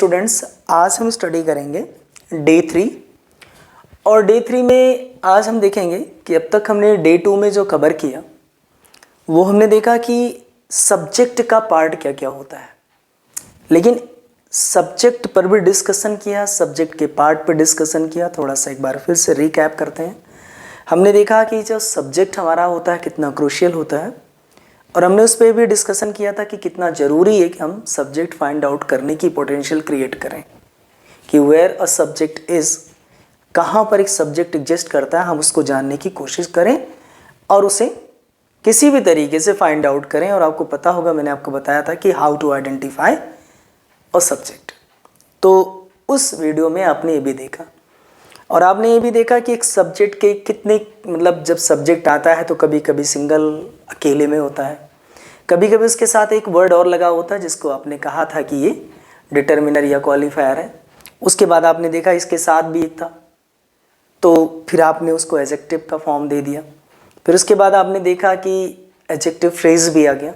Students, आज हम study करेंगे डे 3 और डे 3 में आज हम देखेंगे कि अब तक हमने डे 2 में जो कवर किया वो हमने देखा कि सब्जेक्ट का पार्ट क्या क्या होता है, लेकिन सब्जेक्ट पर भी डिस्कशन किया, सब्जेक्ट के पार्ट पर डिस्कशन किया। थोड़ा सा एक बार फिर से रिकैप करते हैं। हमने देखा कि जो सब्जेक्ट हमारा होता है कितना क्रूशियल होता है, और हमने उस पर भी डिस्कशन किया था कि कितना ज़रूरी है कि हम सब्जेक्ट फाइंड आउट करने की पोटेंशियल क्रिएट करें कि वेयर अ सब्जेक्ट इज़, कहाँ पर एक सब्जेक्ट एग्जिस्ट करता है, हम उसको जानने की कोशिश करें और उसे किसी भी तरीके से फाइंड आउट करें। और आपको पता होगा, मैंने आपको बताया था कि how to identify a subject. तो उस वीडियो में आपने ये भी देखा और आपने ये भी देखा कि एक सब्जेक्ट के कितने, मतलब जब सब्जेक्ट आता है तो कभी कभी सिंगल अकेले में होता है, कभी कभी उसके साथ एक वर्ड और लगा होता है जिसको आपने कहा था कि ये डिटर्मिनर या क्वालिफायर है। उसके बाद आपने देखा इसके साथ भी एक था, तो फिर आपने उसको एडजेक्टिव का फॉर्म दे दिया। फिर उसके बाद आपने देखा कि एडजेक्टिव फ्रेज भी आ गया।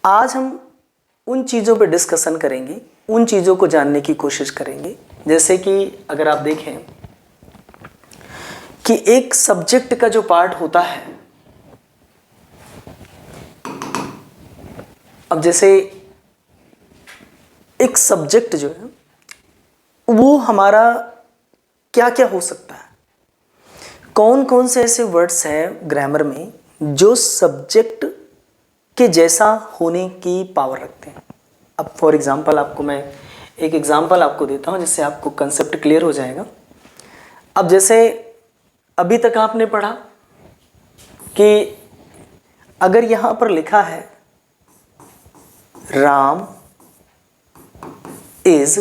आज हम उन चीज़ों पर डिस्कशन करेंगे, उन चीज़ों को जानने की कोशिश करेंगे। जैसे कि अगर आप देखें कि एक सब्जेक्ट का जो पार्ट होता है, अब जैसे एक सब्जेक्ट जो है वो हमारा क्या क्या हो सकता है, कौन कौन से ऐसे वर्ड्स हैं ग्रामर में जो सब्जेक्ट के जैसा होने की पावर रखते हैं। अब फॉर एग्जांपल आपको मैं एक एग्जांपल आपको देता हूं जिससे आपको कंसेप्ट क्लियर हो जाएगा। अब जैसे अभी तक आपने पढ़ा कि अगर यहां पर लिखा है Ram is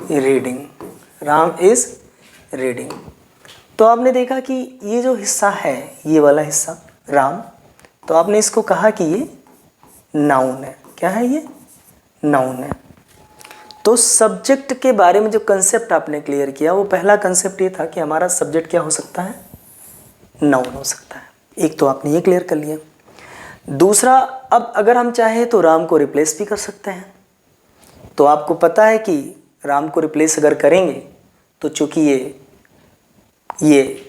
reading, Ram is reading, तो आपने देखा कि ये जो हिस्सा है, ये वाला हिस्सा राम, तो आपने इसको कहा कि ये नाउन है। क्या है ये? नाउन है। तो सब्जेक्ट के बारे में जो कंसेप्ट आपने क्लियर किया, वो पहला कंसेप्ट ये था कि हमारा सब्जेक्ट क्या हो सकता है? नाउन हो सकता है। एक तो आपने ये क्लियर कर लिया। दूसरा, अब अगर हम चाहें तो राम को रिप्लेस भी कर सकते हैं। तो आपको पता है कि राम को रिप्लेस अगर करेंगे तो चूंकि ये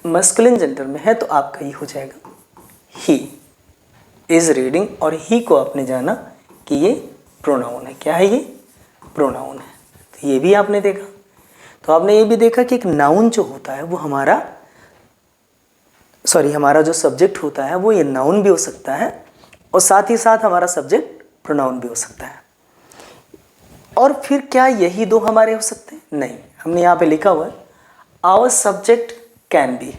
मस्कुलिन जेंडर में है तो आपका ही हो जाएगा ही इज रीडिंग, और ही को आपने जाना कि ये प्रोनाउन है। क्या है ये? प्रोनाउन है। तो ये भी आपने देखा। तो आपने ये भी देखा कि एक नाउन जो होता है वो हमारा जो सब्जेक्ट होता है वो ये नाउन भी हो सकता है, और साथ ही साथ हमारा सब्जेक्ट प्रोनाउन भी हो सकता है। और फिर क्या यही दो हमारे हो सकते हैं? नहीं, हमने यहाँ पे लिखा हुआ है आवर सब्जेक्ट कैन बी।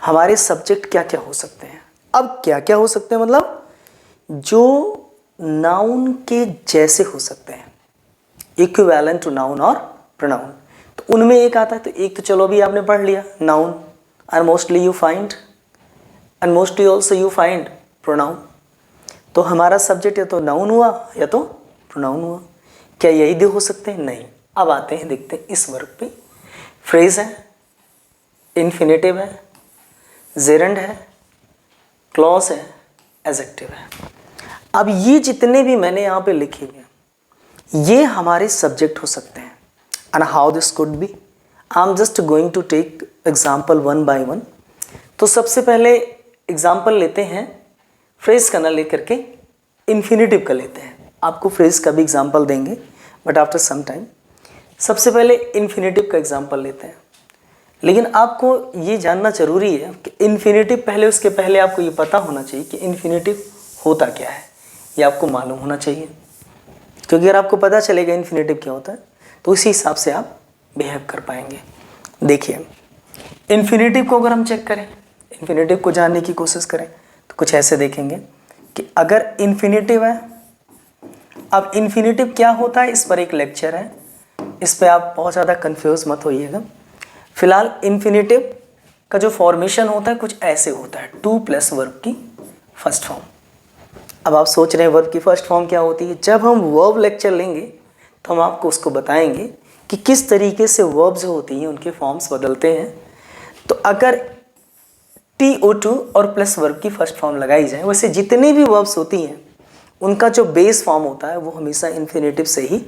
हमारे सब्जेक्ट क्या क्या हो सकते हैं? अब क्या क्या हो सकते हैं मतलब जो नाउन के जैसे हो सकते हैं, इक्विवेलेंट टू नाउन और प्रोनाउन। तो उनमें एक आता है, तो एक तो चलो अभी आपने पढ़ लिया noun, and mostly you find and mostly also you find pronoun। तो हमारा सब्जेक्ट या तो नाउन हुआ या तो प्रोनाउन हुआ। क्या यही दो हो सकते हैं? नहीं। अब आते हैं, देखते हैं इस वर्ग पे। फ्रेज है, इन्फिनेटिव है, जेरंड है, क्लॉज है, एडजेक्टिव है। अब ये जितने भी मैंने यहाँ पे लिखे हुए ये हमारे सब्जेक्ट हो सकते हैं। And how this could be, I am just going to take example one by one. तो सबसे पहले एग्जाम्पल लेते हैं फ्रेज का ना लेकर के इन्फिनेटिव का लेते हैं। आपको फ्रेज का भी एग्जाम्पल देंगे बट आफ्टर सम टाइम। सबसे पहले इन्फिनेटिव का एग्जाम्पल लेते हैं, लेकिन आपको ये जानना जरूरी है कि इन्फिनेटिव पहले, उसके पहले आपको ये पता होना चाहिए कि इन्फिनेटिव होता क्या है, ये आपको मालूम होना चाहिए। क्योंकि अगर आपको पता चलेगा इन्फिनेटिव क्या होता है तो उसी हिसाब से आप बिहेव कर पाएंगे। देखिए, इन्फिनेटिव को अगर हम चेक करें, इन्फिनेटिव को जानने की कोशिश करें तो कुछ ऐसे देखेंगे कि अगर इन्फिनेटिव है, अब इन्फिनेटिव क्या होता है इस पर एक लेक्चर है, इस पर आप बहुत ज़्यादा कंफ्यूज मत होइएगा। फिलहाल इन्फिनेटिव का जो फॉर्मेशन होता है कुछ ऐसे होता है, टू प्लस वर्ब की फर्स्ट फॉर्म। अब आप सोच रहे हैं वर्ब की फर्स्ट फॉर्म क्या होती है? जब हम वर्ब लेक्चर लेंगे तो हम आपको उसको बताएंगे कि किस तरीके से वर्ब जो होती हैं उनके फॉर्म्स बदलते हैं। तो अगर TO2 और प्लस वर्ब की फर्स्ट फॉर्म लगाई जाए, वैसे जितनी भी वर्ब्स होती हैं उनका जो बेस फॉर्म होता है वो हमेशा इन्फिनेटिव से ही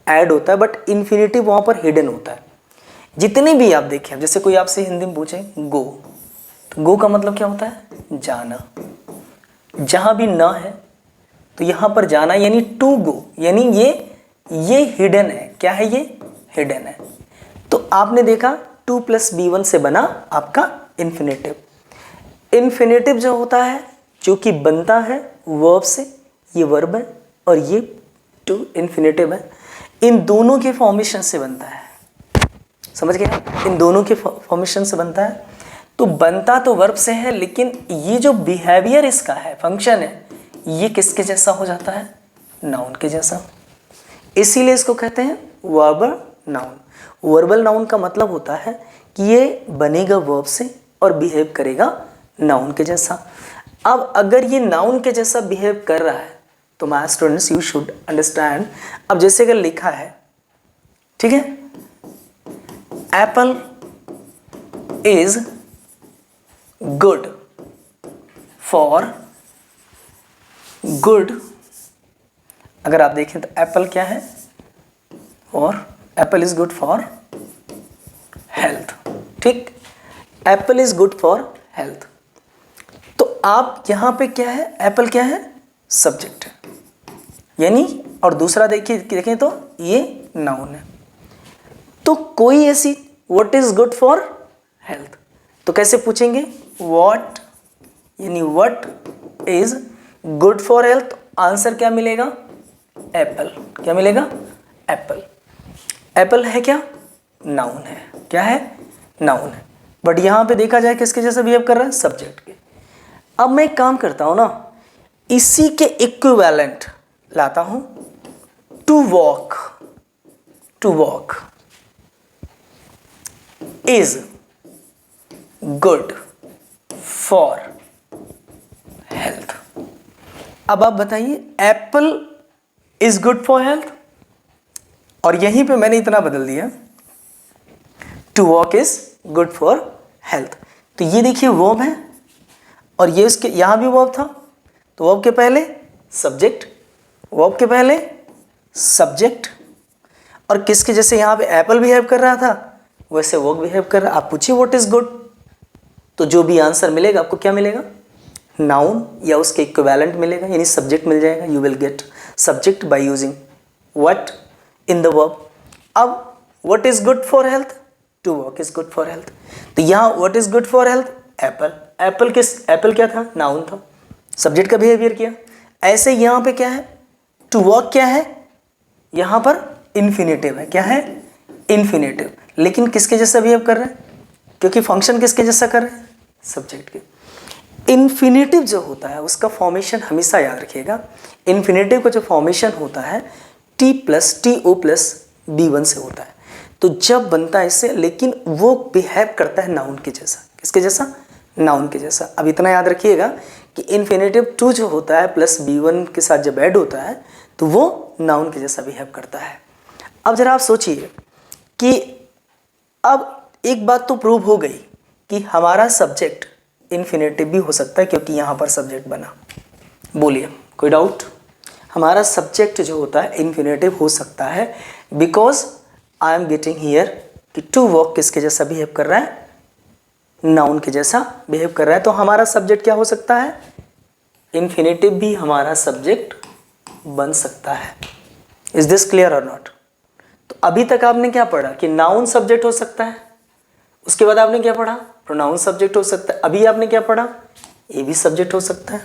ऐड होता है, बट इन्फिनेटिव वहाँ पर हिडन होता है। जितने भी आप देखें, जैसे कोई आपसे हिंदी में पूछे गो, तो गो का मतलब क्या होता है? जाना। जहाँ भी न है तो यहाँ पर जाना, यानी टू गो, यानी ये हिडन है। क्या है? ये हिडन है। तो आपने देखा 2 + B1 से बना आपका इन्फिनेटिव। इन्फिनेटिव जो होता है, जो कि बनता है वर्ब से, ये वर्ब है और ये टू इन्फिनेटिव है, इन दोनों के फॉर्मेशन से बनता है। समझ गए? इन दोनों के फॉर्मेशन से बनता है। तो बनता तो वर्ब से है, लेकिन ये जो बिहेवियर इसका है, फंक्शन है, ये किसके जैसा हो जाता है? नाउन के जैसा। इसीलिए इसको कहते हैं वर्बल नाउन। वर्बल नाउन का मतलब होता है कि ये बनेगा वर्ब से और बिहेव करेगा नाउन के जैसा। अब अगर ये नाउन के जैसा बिहेव कर रहा है तो my students, you should understand. अब जैसे अगर लिखा है, ठीक है, apple is good for good. अगर आप देखें तो एप्पल क्या है? और apple is good for health. ठीक, apple is good for health. तो आप यहां पे क्या है? एप्पल क्या है? सब्जेक्ट है, यानी, और दूसरा देखें तो ये नाउन है। तो कोई ऐसी what is good for health, तो कैसे पूछेंगे? व्हाट, यानी what is good for health. Answer क्या मिलेगा? एप्पल। क्या मिलेगा? एप्पल। एप्पल है क्या? नाउन है। क्या है? नाउन है। बट यहां पे देखा जाए किसके जैसा बिहेव कर रहा है? सब्जेक्ट के। अब मैं एक काम करता हूं ना, इसी के इक्विवेलेंट लाता हूं। To walk, to walk is good for health. अब आप बताइए, apple is good for health, और यहीं पे मैंने इतना बदल दिया, to walk is good for health. तो ये देखिए वर्ब है, और ये उसके यहां भी वर्ब था, तो वर्ब के पहले सब्जेक्ट, वर्ब के पहले सब्जेक्ट, और किसके जैसे यहां पे एप्पल बिहेव कर रहा था वैसे वर्ब बिहेव कर रहा है। आप पूछिए व्हाट इज गुड, तो जो भी आंसर मिलेगा आपको क्या मिलेगा? नाउन या उसके इक्विवेलेंट मिलेगा, यानी सब्जेक्ट मिल जाएगा। You will get subject by using what in the verb. अब what is good for health? To walk is good for health. तो यहाँ what is good for health? Apple. Apple क्या था? नाउन था, सब्जेक्ट का behaviour किया। ऐसे यहाँ पे क्या है? टू वॉक क्या है? यहाँ पर इन्फिनेटिव है। क्या है? इन्फिनेटिव। लेकिन किसके जैसा बिहेव कर रहा है? क्योंकि फंक्शन किसके जैसा कर रहा है? सब्जेक्ट के। इन्फिनेटिव जो होता है उसका फॉर्मेशन हमेशा याद रखिएगा। इन्फिनेटिव का जो फॉर्मेशन होता है TO+B1 से होता है। तो जब बनता है इससे, लेकिन वो बिहेव करता है नाउन के जैसा। किसके जैसा? नाउन के जैसा। अब इतना याद रखिएगा कि इन्फिनेटिव टू जो होता है प्लस B1 के साथ जब ऐड होता है तो वो नाउन के जैसा बिहेव करता है। अब जरा आप सोचिए कि अब एक बात तो प्रूव हो गई कि हमारा सब्जेक्ट इन्फिनेटिव भी हो सकता है, क्योंकि यहाँ पर सब्जेक्ट बना। बोलिए, कोई डाउट? हमारा सब्जेक्ट जो होता है इन्फिनेटिव हो सकता है, because I am getting here कि टू वॉक किसके जैसा बिहेव कर रहा है? नाउन के जैसा बिहेव कर रहा है। तो हमारा सब्जेक्ट क्या हो सकता है? इन्फिनेटिव भी हमारा सब्जेक्ट बन सकता है। इज दिस क्लियर और नॉट? तो अभी तक आपने क्या पढ़ा कि नाउन सब्जेक्ट हो सकता है, उसके बाद आपने क्या पढ़ा? प्रोनाउन सब्जेक्ट हो सकता है। अभी आपने क्या पढ़ा? ये भी सब्जेक्ट हो सकता है।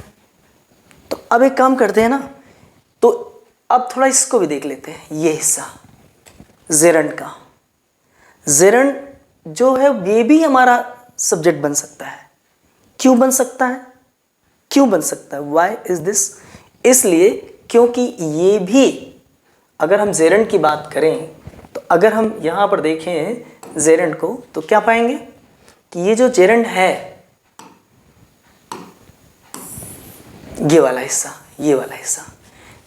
तो अब एक काम करते हैं ना, तो अब थोड़ा इसको भी देख लेते हैं। ये हिस्सा जेरंड का, जेरंड जो है ये भी हमारा सब्जेक्ट बन सकता है। क्यों बन सकता है? क्यों बन सकता है? Why is this? इसलिए क्योंकि ये भी, अगर हम जेरंड की बात करें तो अगर हम यहाँ पर देखें जेरंड को तो क्या पाएंगे कि ये जो जेरंड है, ये वाला हिस्सा, ये वाला हिस्सा,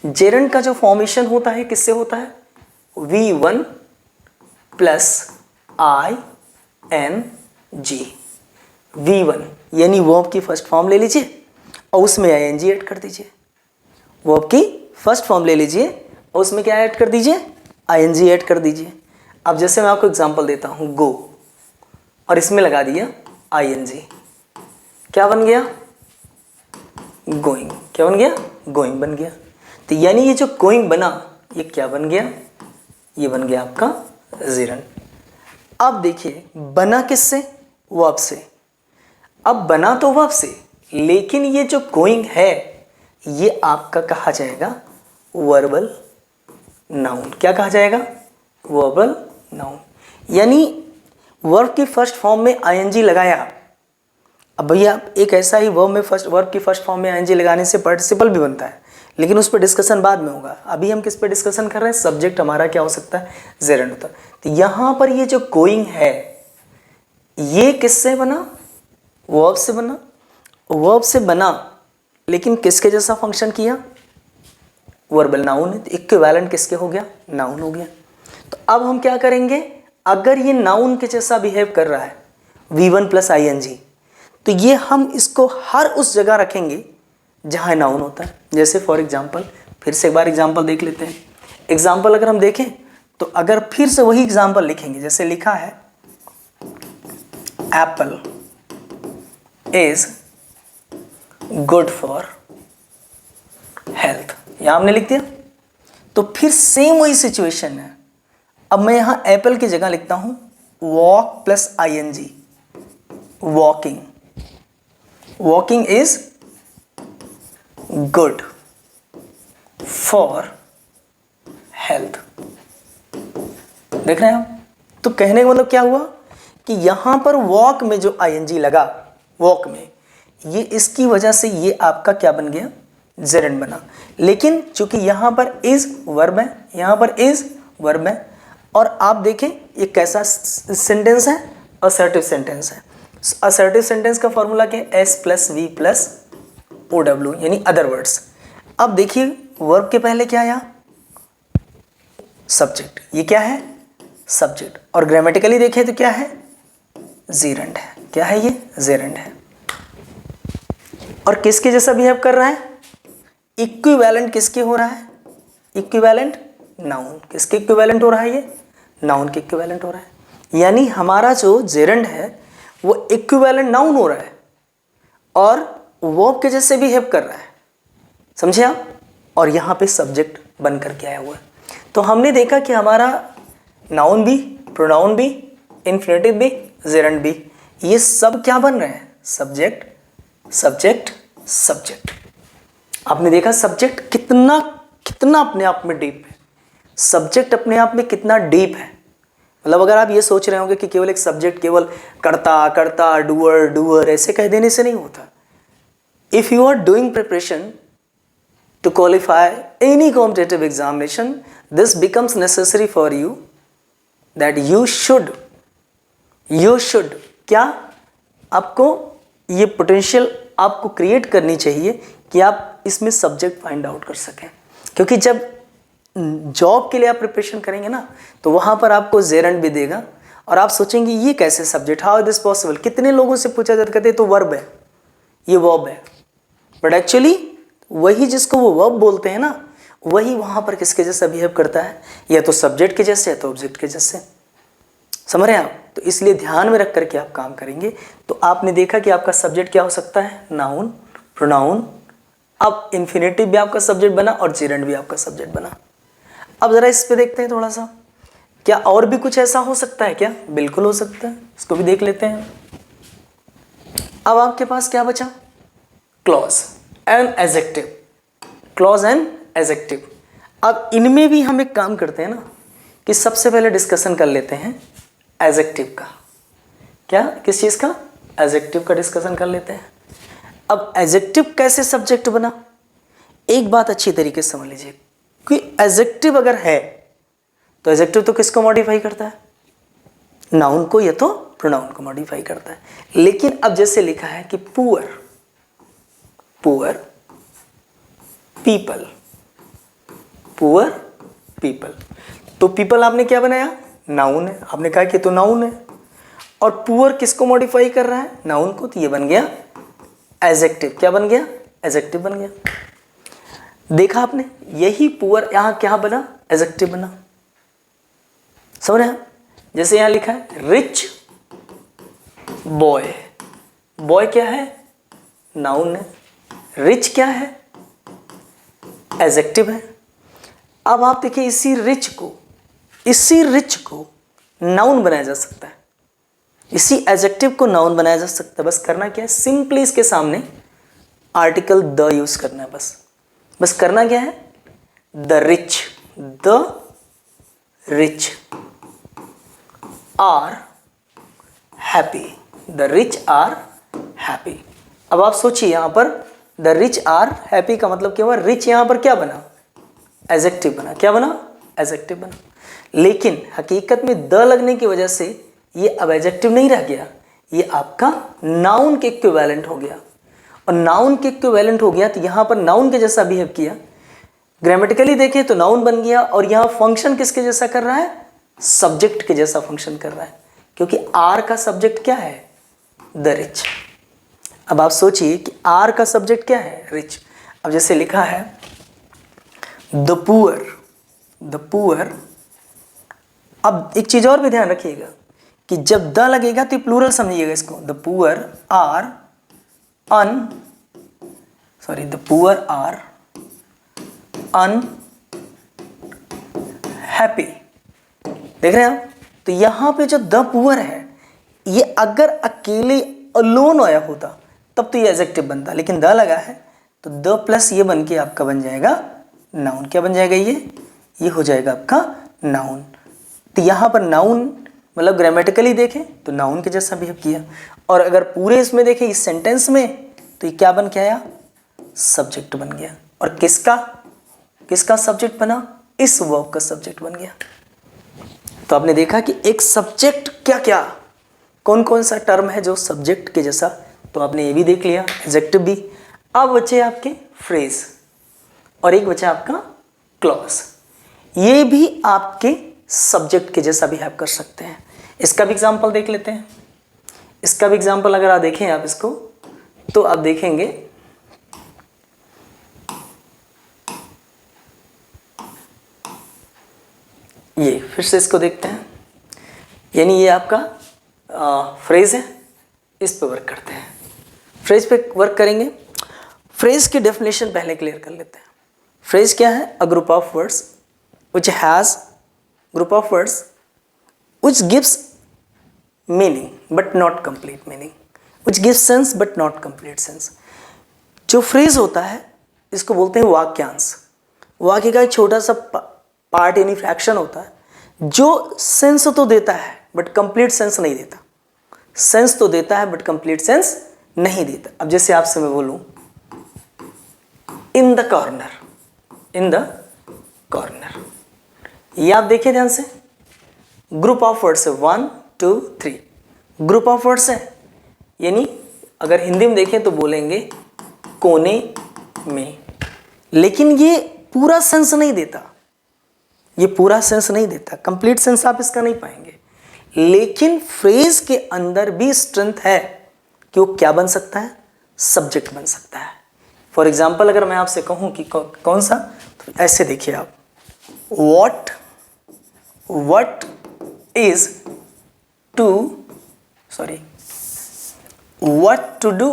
जेरंड का जो फॉर्मेशन होता है किससे होता है? V1 + ING। V1 यानी वर्ब की फर्स्ट फॉर्म ले लीजिए और उसमें ING ऐड कर दीजिए। वर्ब की फर्स्ट फॉर्म ले लीजिए और उसमें क्या ऐड कर दीजिए, आईएनजी ऐड कर दीजिए। अब जैसे मैं आपको एग्जांपल देता हूँ, गो, और इसमें लगा दिया आईएनजी, क्या बन गया, गोइंग। क्या बन गया, गोइंग बन गया। तो यानी ये जो गोइंग बना ये क्या बन गया, ये बन गया आपका जेरंड। अब देखिए बना किससे, वर्ब से। अब बना तो वर्ब से, लेकिन ये जो गोइंग है ये आपका कहा जाएगा वर्बल नाउन। क्या कहा जाएगा, वर्बल नाउन। यानी वर्ब की फर्स्ट फॉर्म में आईएनजी लगाया। अब भैया एक ऐसा ही वर्ब की फर्स्ट फॉर्म में आईएनजी लगाने से पार्टिसिपल भी बनता है, लेकिन उस पर डिस्कशन बाद में होगा। अभी हम किस पे डिस्कशन कर रहे हैं, सब्जेक्ट हमारा क्या हो सकता है, जेरंड होता है। तो यहाँ पर ये जो गोइंग है ये किससे बना, वर्ब से बना। वर्ब से बना लेकिन किसके जैसा फंक्शन किया, वर्बल नाउन है। तो इक्विवेलेंट किसके हो गया, नाउन हो गया। तो अब हम क्या करेंगे, अगर ये नाउन के जैसा बिहेव कर रहा है V1 प्लस ING, तो ये हम इसको हर उस जगह रखेंगे जहाँ नाउन होता है। जैसे फॉर एग्जांपल, फिर से एक बार एग्जांपल देख लेते हैं। एग्जांपल अगर हम देखें तो अगर फिर से वही एग्जांपल लिखेंगे, जैसे लिखा है apple is good for health, यहां हमने लिख दिया। तो फिर सेम वही सिचुएशन है। अब मैं यहां एप्पल की जगह लिखता हूं walk plus ING, walking. Walking is good for health. देख रहे हैं आप। तो कहने का मतलब क्या हुआ कि यहां पर वॉक में जो ING लगा, वॉक में, ये इसकी वजह से ये आपका क्या बन गया, जेरंड बना। लेकिन चूंकि यहां पर इज वर्ब है, यहां पर इज वर्ब है, और आप देखें ये कैसा सेंटेंस है, असर्टिव सेंटेंस है। असर्टिव सेंटेंस का फॉर्मूला क्या है, S plus V plus OW, यानी अदर वर्ड्स। अब देखिए वर्ब के पहले क्या आया, सब्जेक्ट। ये क्या है, सब्जेक्ट। और ग्रामेटिकली देखें तो क्या है, जेरंड है। क्या है ये, जेरंड है। और किसके जैसा बिहेव कर रहा है, इक्विवेलेंट किसके हो रहा है, इक्विवेलेंट नाउन। किसके इक्विवेलेंट हो रहा है, ये नाउन के इक्विवेलेंट हो रहा है। यानी हमारा जो जेरंड है वो इक्विवेलेंट नाउन हो रहा है और वर्ब के जैसे बिहेव कर रहा है, समझे आप। और यहाँ पे सब्जेक्ट बन करके आया हुआ है। तो हमने देखा कि हमारा नाउन भी, प्रोनाउन भी, इन्फिनेटिव भी, जेरंड भी, ये सब क्या बन रहे हैं, सब्जेक्ट सब्जेक्ट सब्जेक्ट। आपने देखा सब्जेक्ट कितना कितना अपने आप में डीप है, सब्जेक्ट अपने आप में कितना डीप है। मतलब अगर आप ये सोच रहे होंगे कि केवल एक सब्जेक्ट केवल करता करता डूअर डूअर ऐसे कह देने से नहीं होता। If you are doing preparation to qualify any competitive examination, this becomes necessary for you that you should क्या, आपको ये पोटेंशियल आपको क्रिएट करनी चाहिए कि आप इसमें सब्जेक्ट फाइंड आउट कर सकें। क्योंकि जब जॉब के लिए आप प्रिपरेशन करेंगे ना, तो वहाँ पर आपको जेरंड भी देगा और आप सोचेंगे ये कैसे सब्जेक्ट, हाउ दिस पॉसिबल। कितने लोगों से पूछा जाता, कहते तो वर्ब है, ये वर्ब है, बट एक्चुअली वही जिसको वो वर्ब बोलते हैं ना, वही वहाँ पर किसके जैसा बिहेव करता है, या तो सब्जेक्ट के जैसे या तो ऑब्जेक्ट के जैसे। समझ रहे हैं आप। तो इसलिए ध्यान में रख करके आप काम करेंगे। तो आपने देखा कि आपका सब्जेक्ट क्या हो सकता है, नाउन, प्रोनाउन। अब इन्फिनेटिव भी आपका सब्जेक्ट बना और जेरंड भी आपका सब्जेक्ट बना। अब जरा इस पे देखते हैं थोड़ा सा, क्या और भी कुछ ऐसा हो सकता है क्या, बिल्कुल हो सकता है, इसको भी देख लेते हैं। अब आपके पास क्या बचा, clause and adjective, clause and adjective. अब इनमें भी हम एक काम करते हैं ना कि सबसे पहले डिस्कशन कर लेते हैं एडजेक्टिव का। क्या, किस चीज़ का, एडजेक्टिव का डिस्कशन कर लेते हैं। अब एडजेक्टिव कैसे सब्जेक्ट बना, एक बात अच्छी तरीके से समझ लीजिए कि एडजेक्टिव अगर है तो एडजेक्टिव तो किसको मॉडिफाई करता है, नाउन को या तो प्रोनाउन को मॉडिफाई करता है। लेकिन अब जैसे लिखा है कि poor, poor people, poor people, तो पीपल आपने क्या बनाया, नाउन है, आपने कहा कि तो नाउन है। और पुअर किसको मॉडिफाई कर रहा है, नाउन को, तो ये बन गया एडजेक्टिव। क्या बन गया, एडजेक्टिव बन गया। देखा आपने, यही पुअर यहां क्या बना, एडजेक्टिव बना। समझ रहे हैं? जैसे यहां लिखा है रिच बॉय, बॉय क्या है, नाउन है, रिच क्या है, एडजेक्टिव है। अब आप देखिए इसी रिच को नाउन बनाया जा सकता है, इसी एडजेक्टिव को नाउन बनाया जा सकता है। बस करना क्या है, सिंपली इसके सामने आर्टिकल द यूज करना है। बस करना क्या है, the rich are happy, the rich are happy. अब आप सोचिए यहां पर द रिच आर हैप्पी का मतलब क्या हुआ, रिच यहां पर क्या बना, एडजेक्टिव बना। क्या बना, एडजेक्टिव बना। लेकिन हकीकत में द लगने की वजह से ये अब एडजेक्टिव नहीं रह गया, ये आपका नाउन के इक्विवेलेंट हो गया। और नाउन के इक्विवेलेंट हो गया तो यहां पर नाउन के जैसा बिहेव किया। ग्रामेटिकली देखें तो नाउन बन गया, और यहां फंक्शन किसके जैसा कर रहा है, सब्जेक्ट के जैसा फंक्शन कर रहा है, क्योंकि आर का सब्जेक्ट क्या है, द रिच। अब आप सोचिए कि आर का सब्जेक्ट क्या है, रिच। अब जैसे लिखा है द पुअर। अब एक चीज और भी ध्यान रखिएगा कि जब द लगेगा तो प्लूरल समझिएगा इसको, द पुअर आर अनहैप्पी। देख रहे हैं आप? तो यहां पे जो द पुअर है, ये अगर अकेले अलोन आया होता तब तो ये एडजेक्टिव बनता, लेकिन द लगा है तो द प्लस ये बन के आपका बन जाएगा नाउन। क्या बन जाएगा, ये हो जाएगा आपका नाउन। तो यहां पर नाउन मतलब ग्रामेटिकली देखें तो नाउन के जैसा बिहेव किया, और अगर पूरे इसमें देखें इस सेंटेंस में तो ये क्या बन के आया, सब्जेक्ट बन गया। और किसका सब्जेक्ट बना, इस वर्ब का सब्जेक्ट बन गया। तो आपने देखा कि एक सब्जेक्ट क्या कौन सा टर्म है जो सब्जेक्ट के जैसा, तो आपने ये भी देख लिया, एडजेक्टिव भी। अब बचे आपके फ्रेज और एक बचा आपका क्लॉज। ये भी आपके सब्जेक्ट के जैसा बिहेव कर सकते हैं। इसका भी एग्जांपल देख लेते हैं। इसका भी एग्जांपल अगर आप देखें आप इसको, तो आप देखेंगे ये, फिर से इसको देखते हैं, यानी ये आपका फ्रेज है, इस पे वर्क करते हैं। फ्रेज पे वर्क करेंगे। फ्रेज की डेफिनेशन पहले क्लियर कर लेते हैं। फ्रेज क्या है, a group of words which has group of words which gives meaning but not complete meaning, which gives sense but not complete sense। जो फ्रेज होता है इसको बोलते हैं वाक्यांश। वाक्य का एक छोटा सा पार्ट यानी फ्रैक्शन होता है जो सेंस तो देता है बट कंप्लीट सेंस नहीं देता। सेंस तो देता है बट कंप्लीट सेंस नहीं देता। अब जैसे आपसे मैं बोलूं इन द कॉर्नर, ये आप देखिए ध्यान से, ग्रुप ऑफ वर्ड्स है 1 2 3, ग्रुप ऑफ वर्ड्स है, यानी अगर हिंदी में देखें तो बोलेंगे कोने में, लेकिन ये पूरा सेंस नहीं देता, ये पूरा सेंस नहीं देता, कंप्लीट सेंस आप इसका नहीं पाएंगे। लेकिन फ्रेज के अंदर भी स्ट्रेंथ है कि वो क्या बन सकता है, सब्जेक्ट बन सकता है। फॉर एग्जाम्पल अगर मैं आपसे कहूं कि कौन सा, तो ऐसे देखिए आप, what is to what to do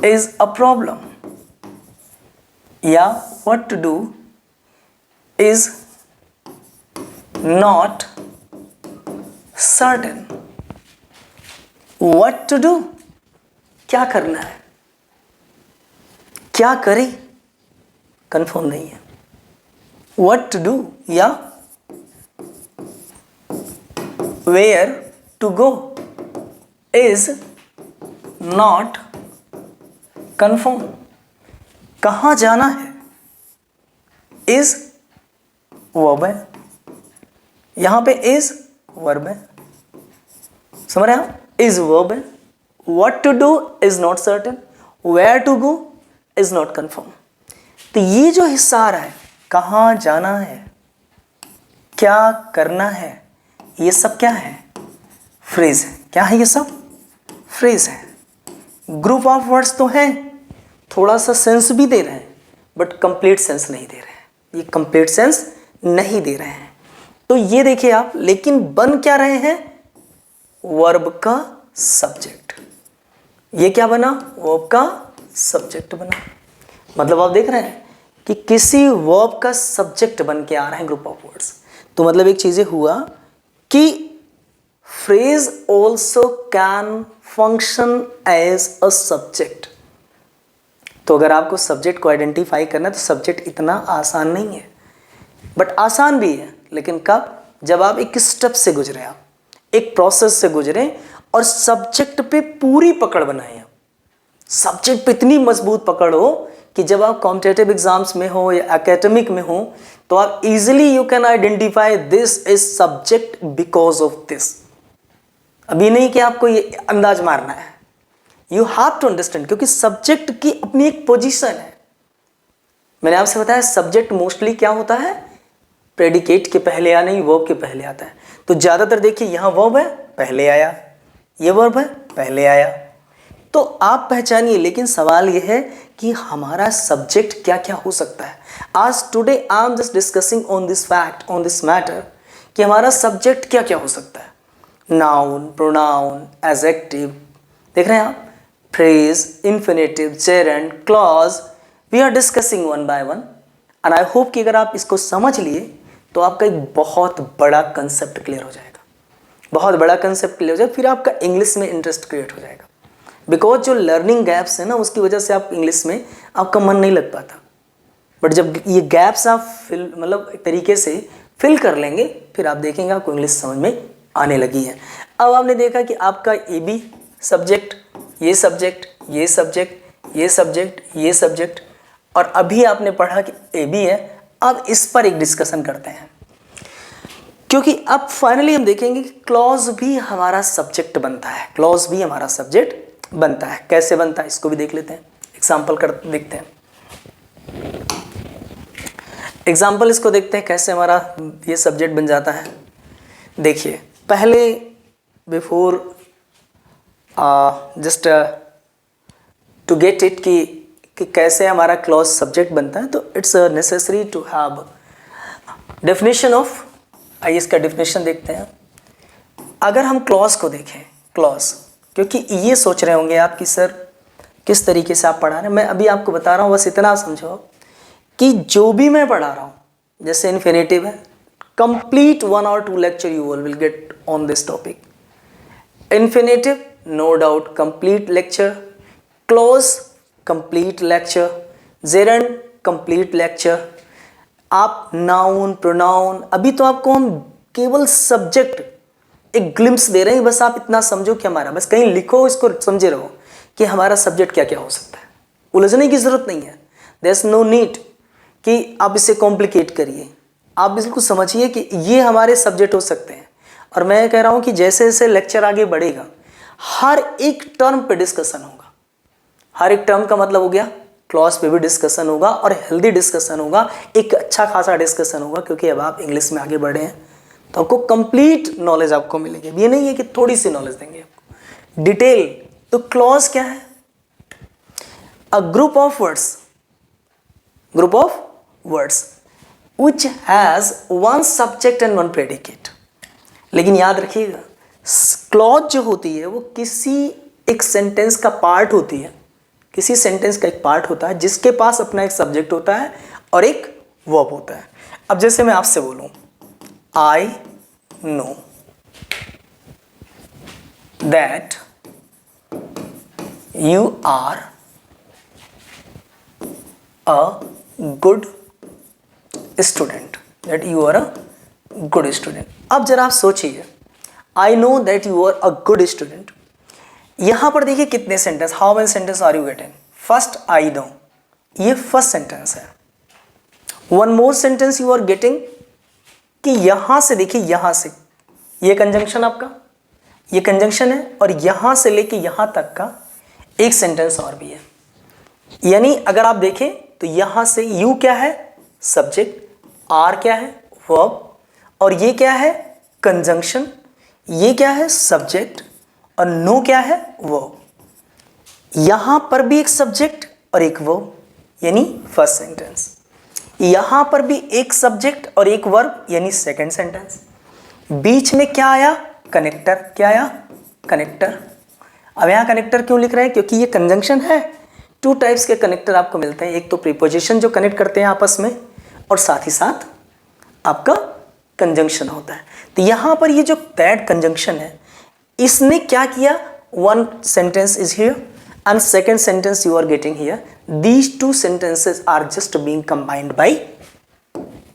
is a problem, या what to do is not certain। what to do क्या करना है, क्या करें कंफर्म नहीं है। what to do या where to go is not confirm। कहाँ जाना है is verb है, यहां पे is verb है, समझ रहे हैं, is verb है। what to do is not certain, where to go is not confirm। तो ये जो हिस्सा आ रहा है, कहाँ जाना है, क्या करना है, ये सब क्या है, फ्रेज है। क्या है ये सब, फ्रेज है। ग्रुप ऑफ वर्ड्स तो हैं, थोड़ा सा सेंस भी दे रहे हैं बट कंप्लीट सेंस नहीं दे रहे हैं, ये कंप्लीट सेंस नहीं दे रहे हैं। तो ये देखिए आप, लेकिन बन क्या रहे हैं, वर्ब का सब्जेक्ट। ये क्या बना, वर्ब का सब्जेक्ट बना। मतलब आप देख रहे हैं कि किसी वर्ब का सब्जेक्ट बन के आ रहे हैं ग्रुप ऑफ वर्ड्स। तो मतलब एक चीज़ हुआ कि phrase also can function as a subject. तो अगर आपको सब्जेक्ट को आइडेंटिफाई करना है तो सब्जेक्ट इतना आसान नहीं है, बट आसान भी है। लेकिन कब, जब आप एक स्टेप से गुजरे, आप एक प्रोसेस से गुजरे और सब्जेक्ट पे पूरी पकड़ बनाए। आप सब्जेक्ट पे इतनी मजबूत पकड़ हो कि जब आप कॉम्पिटिटिव एग्जाम्स में हो या एकेडमिक में हो तो आप easily you can identify this is subject because of this. अभी नहीं कि आपको ये अंदाज मारना है, यू हैव टू अंडरस्टैंड, क्योंकि सब्जेक्ट की अपनी एक पोजीशन है। मैंने आपसे बताया सब्जेक्ट मोस्टली क्या होता है, प्रेडिकेट के पहले या नहीं, वर्ब के पहले आता है। तो ज्यादातर देखिए यहाँ वर्ब है पहले आया, ये वर्ब है पहले आया। तो आप पहचानिए, लेकिन सवाल यह है कि हमारा सब्जेक्ट क्या क्या हो सकता है। आज today I am just discussing on this fact, on this matter, कि हमारा सब्जेक्ट क्या क्या हो सकता है। नाउन, प्रोनाउन, एडजेक्टिव, देख रहे हैं आप, phrase, infinitive, gerund, clause, we are discussing one by one. And I hope कि अगर आप इसको समझ लिए तो आपका एक बहुत बड़ा कंसेप्ट क्लियर हो जाएगा, बहुत बड़ा कंसेप्ट क्लियर हो जाएगा। फिर आपका इंग्लिश में इंटरेस्ट क्रिएट हो जाएगा। बिकॉज जो लर्निंग गैप्स है ना, उसकी वजह से आप इंग्लिश में आपका मन नहीं लग पाता। बट जब ये गैप्स आप मतलब एक तरीके से फिल कर लेंगे, फिर आप देखेंगे आपको इंग्लिश समझ में आने लगी है। अब आपने देखा कि आपका ए बी सब्जेक्ट, ये सब्जेक्ट, ये सब्जेक्ट, ये सब्जेक्ट, ये सब्जेक्ट, और अभी आपने पढ़ा कि ए बी है। अब इस पर एक डिस्कशन करते हैं, क्योंकि अब फाइनली हम देखेंगे कि क्लॉज भी हमारा सब्जेक्ट बनता है, क्लॉज भी हमारा सब्जेक्ट बनता है। कैसे बनता है इसको भी देख लेते हैं, एग्जाम्पल कर देखते हैं। एग्जाम्पल इसको देखते हैं कैसे हमारा ये सब्जेक्ट बन जाता है। देखिए पहले before just to get it कि कैसे हमारा क्लॉज सब्जेक्ट बनता है, तो it's necessary to have definition of. आइए इसका डेफिनेशन देखते हैं। अगर हम क्लॉज को देखें, क्लॉज, क्योंकि ये सोच रहे होंगे आप कि सर किस तरीके से आप पढ़ा रहे हैं, मैं अभी आपको बता रहा हूँ, बस इतना समझो कि जो भी मैं पढ़ा रहा हूँ, जैसे इन्फिनेटिव है, complete 1 or 2 lecture you all will get on this topic. Infinitive no doubt complete lecture, clause complete lecture, gerund complete lecture. आप नाउन, प्रोनाउन, अभी तो आपको हम केवल सब्जेक्ट एक ग्लिम्स दे रहे हैं, बस आप इतना समझो कि हमारा, बस कहीं लिखो इसको, समझे रहो कि हमारा सब्जेक्ट क्या क्या हो सकता है। उलझने की जरूरत नहीं है, देयर इज नो नीड कि आप इसे कॉम्प्लिकेट करिए। आप बिल्कुल समझिए कि ये हमारे सब्जेक्ट हो सकते हैं। और मैं कह रहा हूँ कि जैसे जैसे लेक्चर आगे बढ़ेगा, हर एक टर्म पे डिस्कशन होगा। हर एक टर्म का मतलब हो गया क्लॉज पे भी डिस्कशन होगा, और हेल्दी डिस्कशन होगा, एक अच्छा खासा डिस्कशन होगा, क्योंकि अब आप इंग्लिश में आगे बढ़े हैं तो आपको कंप्लीट नॉलेज आपको मिलेगी। ये नहीं है कि थोड़ी सी नॉलेज देंगे आपको, डिटेल। तो क्लॉज क्या है, a group of words, group of words which has one subject and one predicate। लेकिन याद रखिएगा क्लॉज जो होती है वो किसी एक सेंटेंस का पार्ट होती है, किसी सेंटेंस का एक पार्ट होता है जिसके पास अपना एक सब्जेक्ट होता है और एक वर्ब होता है। अब जैसे मैं आपसे बोलूं, I know that you are a good student, that you are a good student. अब जरा आप सोचिए, I know that you are a good student. यहां पर देखिए कितने sentence, how many sentence are you getting. First I know, ये first sentence है। One more sentence you are getting कि यहां से देखिए, यहां से ये कंजंक्शन आपका, ये कंजंक्शन है, और यहां से लेके यहां तक का एक सेंटेंस और भी है। यानी अगर आप देखें तो यहां से यू क्या है, सब्जेक्ट, आर क्या है, वर्ब, और ये क्या है? कंजंक्शन। ये क्या है? सब्जेक्ट। और नो क्या है? वर्ब। यहां पर भी एक सब्जेक्ट और एक वर्ब, यानी फर्स्ट सेंटेंस। यहां पर भी एक सब्जेक्ट और एक वर्ब, यानी सेकंड सेंटेंस। बीच में क्या आया? कनेक्टर। क्या आया? कनेक्टर। अब यहां कनेक्टर क्यों लिख रहे हैं? क्योंकि ये कंजंक्शन है। टू टाइप्स के कनेक्टर आपको मिलते हैं, एक तो प्रीपोजिशन जो कनेक्ट करते हैं आपस में, और साथ ही साथ आपका कंजंक्शन होता है। तो यहां पर ये जो दैट कंजंक्शन है, इसने क्या किया? One sentence is here and second sentence you are getting here. These two sentences are just being combined by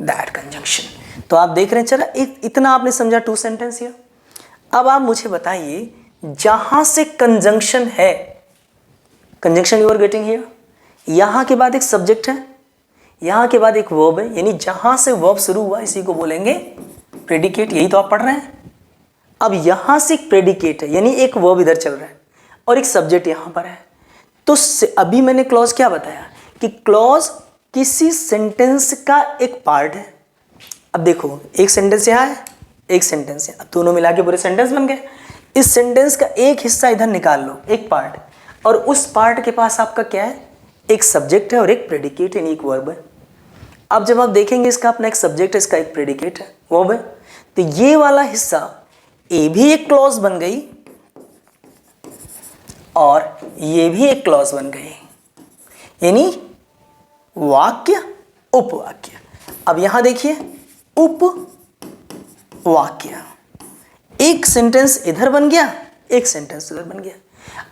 that conjunction. तो आप देख रहे हैं, चला इतना आपने समझा टू सेंटेंस हियर। अब आप मुझे बताइए, जहां से कंजंक्शन है, conjunction you are getting here, यहां के बाद एक सब्जेक्ट है, यहां के बाद एक वर्ब है, यानी जहां से वर्ब शुरू हुआ इसी को बोलेंगे प्रेडिकेट। यही तो आप पढ़ रहे हैं। अब यहां से एक प्रेडिकेट है, यानी एक वर्ब इधर चल रहा है और एक सब्जेक्ट यहां पर है। तो अभी मैंने क्लॉज क्या बताया कि क्लॉज किसी सेंटेंस का एक पार्ट है। अब देखो, एक सेंटेंस यहां है, एक सेंटेंस है, अब दोनों मिला के पूरे सेंटेंस बन गए। इस सेंटेंस का एक हिस्सा इधर निकाल लो, एक पार्ट, और उस पार्ट के पास आपका क्या है? एक सब्जेक्ट है और एक प्रेडिकेट, यानी एक वर्ब है। अब जब आप देखेंगे, इसका अपना एक सब्जेक्ट है, इसका एक प्रेडिकेट है, वर्ब है, तो ये वाला हिस्सा ए भी एक क्लॉज बन गई और ये भी एक क्लॉज बन गई, यानी वाक्य उपवाक्य। अब यहां देखिए, उपवाक्य, एक सेंटेंस इधर बन गया, एक सेंटेंस उधर बन गया।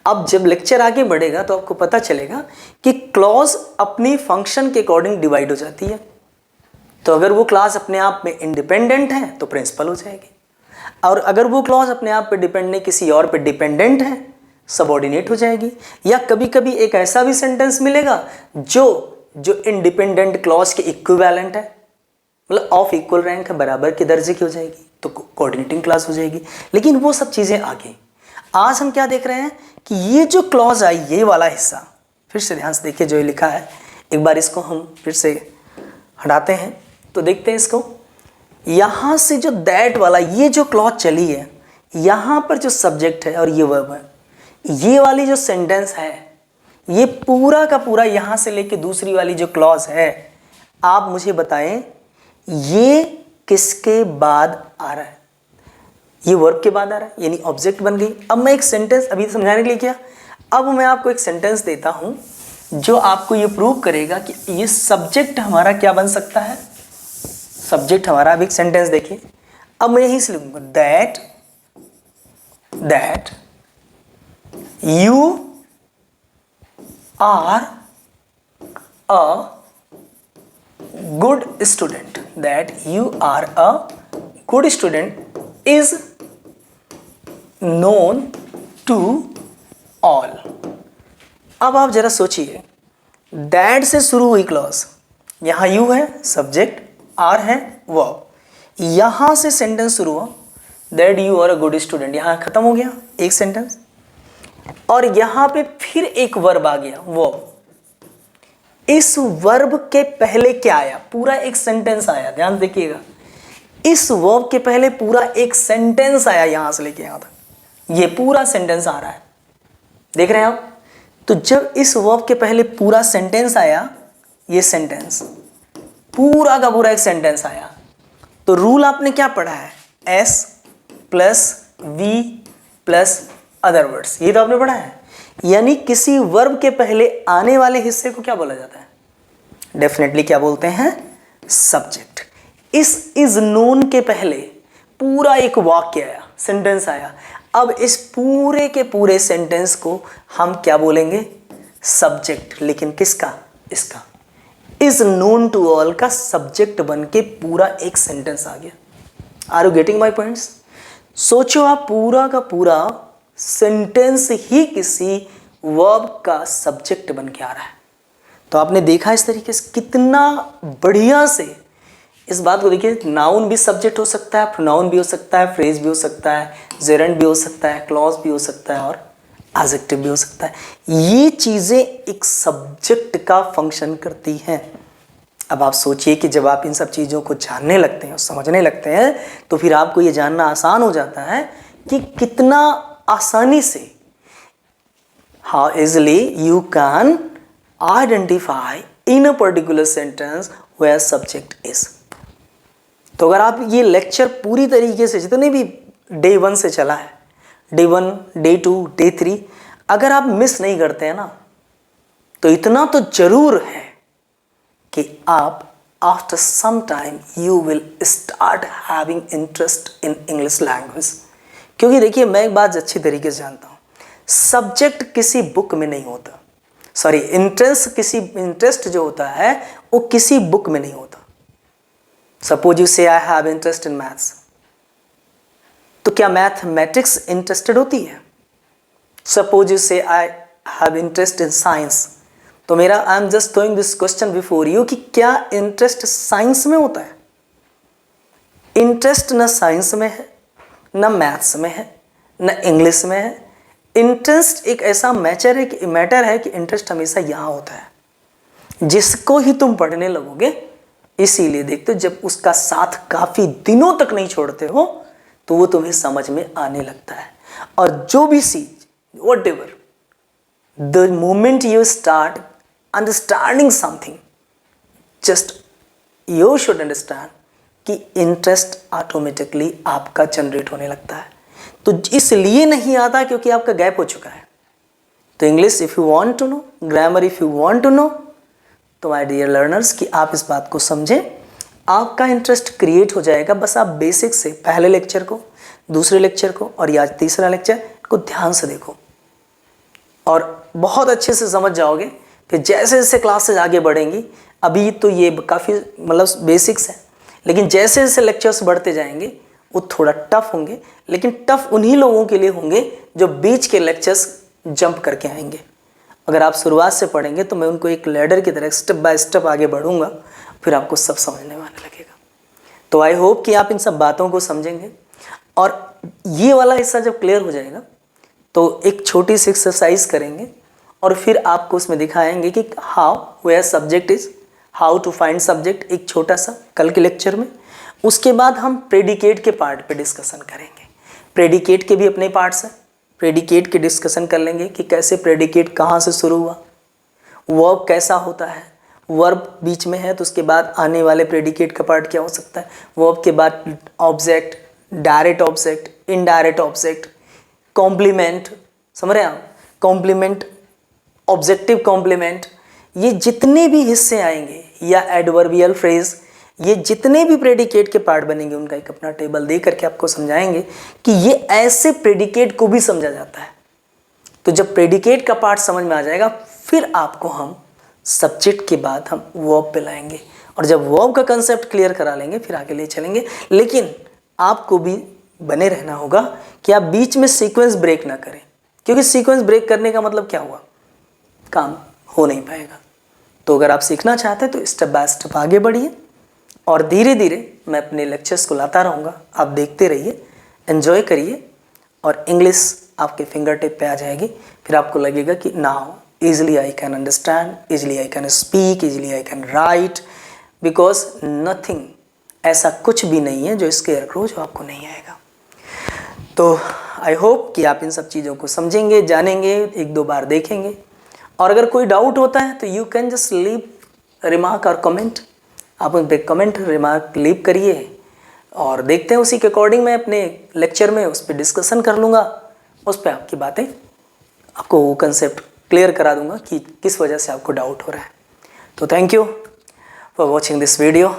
अब जब लेक्चर आगे बढ़ेगा तो आपको पता चलेगा कि क्लॉज अपनी फंक्शन के अकॉर्डिंग डिवाइड हो जाती है। तो अगर वो क्लॉज अपने आप में इंडिपेंडेंट है तो प्रिंसिपल हो जाएगी, और अगर वो क्लॉज अपने आप पे डिपेंड नहीं, किसी और पे डिपेंडेंट है, सबऑर्डिनेट हो जाएगी। या कभी कभी एक ऐसा भी सेंटेंस मिलेगा जो इंडिपेंडेंट क्लॉज के इक्विवेलेंट है, मतलब ऑफ इक्वल रैंक है, बराबर के दर्जे की हो जाएगी, तो कोऑर्डिनेटिंग क्लॉज हो जाएगी। लेकिन वो सब चीज़ें आगे। आज हम क्या देख रहे हैं कि ये जो क्लॉज आई, ये वाला हिस्सा, फिर से ध्यान से देखिए जो ये लिखा है, एक बार इसको हम फिर से हटाते हैं तो देखते हैं इसको। यहाँ से जो दैट वाला, ये जो क्लॉज चली है, यहाँ पर जो सब्जेक्ट है और ये वर्ब है, ये वाली जो सेंटेंस है, ये पूरा का पूरा यहाँ से लेके दूसरी वाली जो क्लॉज है, आप मुझे बताएं ये किसके बाद आ रहा है? ये वर्ब के बाद आ रहा है, यानी ऑब्जेक्ट बन गई। अब मैं एक सेंटेंस अभी समझाने के लिए किया, अब मैं आपको एक सेंटेंस देता हूं जो आपको ये प्रूव करेगा कि ये सब्जेक्ट हमारा क्या बन सकता है। सब्जेक्ट हमारा, अब एक सेंटेंस देखिए, अब मैं यहीं से लिखूंगा that you are a good student, that you are a good student is known to all. अब आप जरा सोचिए, दैट से शुरू हुई क्लॉज, यहां यू है सब्जेक्ट, आर है वर्ब, यहां से सेंटेंस शुरू हुआ that you are a good student, यहां खत्म हो गया एक सेंटेंस, और यहां पे फिर एक वर्ब आ गया वर्ब। इस वर्ब के पहले क्या आया? पूरा एक सेंटेंस आया, ध्यान देखिएगा, इस वर्ब के पहले पूरा एक सेंटेंस आया, यहां से लेके यहां तक ये पूरा सेंटेंस आ रहा है, देख रहे हैं आप। तो जब इस वर्ब के पहले पूरा सेंटेंस आया, ये सेंटेंस पूरा का पूरा एक सेंटेंस आया, तो रूल आपने क्या पढ़ा है? S plus V plus other words, ये तो आपने पढ़ा है। यानी किसी वर्ब के पहले आने वाले हिस्से को क्या बोला जाता है? डेफिनेटली क्या बोलते हैं? सब्जेक्ट। इस इज नोन के पहले पूरा एक वाक्य आया, सेंटेंस आया। अब इस पूरे के पूरे सेंटेंस को हम क्या बोलेंगे? सब्जेक्ट। लेकिन किसका? इसका। इज नोन टू ऑल का सब्जेक्ट बन के पूरा एक सेंटेंस आ गया। Are you getting my points? सोचो आप, पूरा का पूरा सेंटेंस ही किसी वर्ब का सब्जेक्ट बन के आ रहा है। तो आपने देखा इस तरीके से कितना बढ़िया से इस बात को देखिए। नाउन भी सब्जेक्ट हो सकता है, प्रोनाउन भी हो सकता है, फ्रेज भी हो सकता है, जेरेंड भी हो सकता है, क्लॉज भी हो सकता है और एडजेक्टिव भी हो सकता है। ये चीज़ें एक सब्जेक्ट का फंक्शन करती हैं। अब आप सोचिए कि जब आप इन सब चीज़ों को जानने लगते हैं और समझने लगते हैं तो फिर आपको ये जानना आसान हो जाता है कि कितना आसानी से how easily you can identify in a particular sentence where subject is। तो अगर आप ये लेक्चर पूरी तरीके से जितने भी डे 1 से चला है, डे 1, डे 2, डे 3, अगर आप मिस नहीं करते हैं ना, तो इतना तो जरूर है कि आप after some time you will start having interest in English language. क्योंकि देखिए, मैं एक बात अच्छी तरीके से जानता हूँ, सब्जेक्ट किसी बुक में नहीं होता, सॉरी इंटरेस्ट जो होता है वो किसी बुक में नहीं होता। सपोज यू से I have interest in maths, तो क्या मैथमेटिक्स इंटरेस्टेड होती है? सपोज यू से I have interest in science, तो मेरा आई am just throwing this question before you कि क्या इंटरेस्ट साइंस में होता है? इंटरेस्ट न साइंस में है, न मैथ्स में है, न इंग्लिश में है। इंटरेस्ट एक ऐसा मैटर है कि इंटरेस्ट हमेशा यहाँ होता है, जिसको ही तुम पढ़ने लगोगे। इसीलिए देखते हो, जब उसका साथ काफ़ी दिनों तक नहीं छोड़ते हो तो वो तुम्हें समझ में आने लगता है। और जो भी चीज, what ever, the moment you start understanding something, just you should understand कि इंटरेस्ट ऑटोमेटिकली आपका जनरेट होने लगता है। तो इसलिए नहीं आता क्योंकि आपका गैप हो चुका है। तो English if you want to know, grammar if you want to know, तो माय डियर लर्नर्स कि आप इस बात को समझें, आपका इंटरेस्ट क्रिएट हो जाएगा। बस आप बेसिक से पहले लेक्चर को, दूसरे लेक्चर को और या तीसरा लेक्चर को ध्यान से देखो और बहुत अच्छे से समझ जाओगे। फिर जैसे जैसे क्लासेज आगे बढ़ेंगी, अभी तो ये काफ़ी मतलब बेसिक्स है, लेकिन जैसे जैसे लेक्चर्स बढ़ते जाएंगे वो थोड़ा टफ होंगे, लेकिन टफ उन्हीं लोगों के लिए होंगे जो बीच के लेक्चर्स जंप करके आएंगे। अगर आप शुरुआत से पढ़ेंगे तो मैं उनको एक लैडर की तरह स्टेप बाय स्टेप आगे बढ़ूंगा, फिर आपको सब समझने में आने लगेगा। तो आई होप कि आप इन सब बातों को समझेंगे। और ये वाला हिस्सा जब क्लियर हो जाएगा तो एक छोटी सी एक्सरसाइज करेंगे और फिर आपको उसमें दिखाएंगे कि how where subject is, how to find subject, एक छोटा सा कल के लेक्चर में। उसके बाद हम प्रेडिकेट के पार्ट पे डिस्कशन करेंगे। प्रेडिकेट के भी अपने पार्ट्स हैं, प्रेडिकेट के डिस्कशन कर लेंगे कि कैसे प्रेडिकेट कहाँ से शुरू हुआ, वर्ब कैसा होता है, वर्ब बीच में है तो उसके बाद आने वाले प्रेडिकेट का पार्ट क्या हो सकता है, वर्ब के बाद object, direct object, indirect object, complement, समझ रहे हैं आप, कॉम्प्लीमेंट, ऑब्जेक्टिव कॉम्प्लीमेंट, ये जितने भी हिस्से आएंगे, या एडवर्बियल फ्रेज, ये जितने भी प्रेडिकेट के पार्ट बनेंगे उनका एक अपना टेबल दे करके आपको समझाएंगे कि ये ऐसे प्रेडिकेट को भी समझा जाता है। तो जब प्रेडिकेट का पार्ट समझ में आ जाएगा फिर आपको हम सब्जेक्ट के बाद हम वर्ब पे लाएंगे, और जब वर्ब का कंसेप्ट क्लियर करा लेंगे फिर आगे ले चलेंगे। लेकिन आपको भी बने रहना होगा कि आप बीच में सीक्वेंस ब्रेक ना करें, क्योंकि सीक्वेंस ब्रेक करने का मतलब क्या हुआ, काम हो नहीं पाएगा। तो अगर आप सीखना चाहते हैं तो स्टेप बाय स्टेप आगे बढ़िए और धीरे धीरे मैं अपने लेक्चर्स को लाता रहूँगा। आप देखते रहिए, एंजॉय करिए और इंग्लिश आपके फिंगर टिप पे आ जाएगी। फिर आपको लगेगा कि now easily I can understand, easily I can speak, easily I can write, because nothing, ऐसा कुछ भी नहीं है जो स्केयर करो जो आपको नहीं आएगा। तो आई होप कि आप इन सब चीज़ों को समझेंगे, जानेंगे, एक दो बार देखेंगे। और अगर कोई डाउट होता है तो you can just leave remark और कमेंट, आप उन पर कमेंट रिमार्क लीव करिए और देखते हैं उसी के अकॉर्डिंग मैं अपने लेक्चर में उस पर डिस्कशन कर लूँगा, उस पर आपकी बातें, आपको वो कंसेप्ट क्लियर करा दूँगा कि किस वजह से आपको डाउट हो रहा है। तो thank you for watching this video.